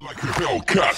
Like a Hellcat.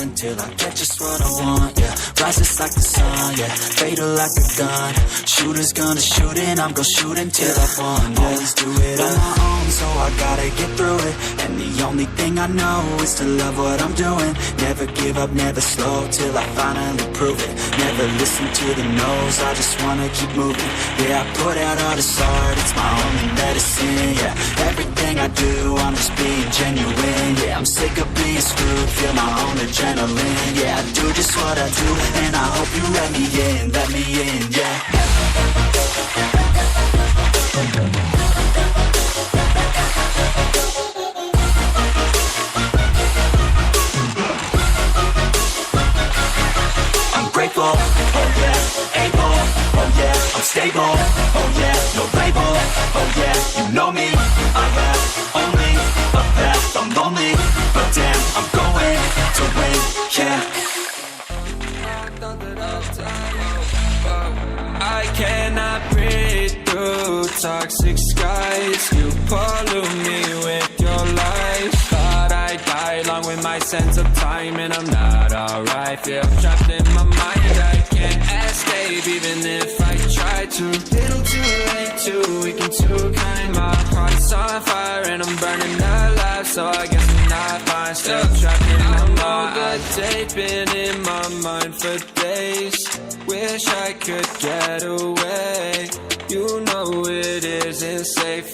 Until I get just what I want, yeah. Rises like the sun, yeah. Fatal like a gun. Shooter's gonna shoot and I'm gonna shoot until I won, yeah. Always do it on my own, so I gotta get through it. And the only thing I know is to love what I'm doing. Never give up, never slow, till I finally prove it. Never listen to the no's, I just wanna keep moving. Yeah, I put out all this art, it's my only medicine, yeah. Everything I do, I'm just being genuine, yeah. I'm sick of being screwed, feel my own adrenaline, yeah. I do just what I do, and I hope you let me in, yeah. I'm grateful, oh yeah, able, oh yeah, I'm stable, oh yeah, no label, oh yeah, you know me, I have only a path, I'm lonely, but damn, I'm going to win, yeah. I cannot breathe through toxic skies. You pollute me with your lies. Thought I'd die along with my sense of time, and I'm not alright. Feel trapped in my mind, I can't escape even if I try to. Little too late, too weak and too kind. My heart's on fire and I'm burning alive, so I guess I'm not fine. Still trapped in my mind. I've been in my mind for days. With wish I could get away. You know it isn't safe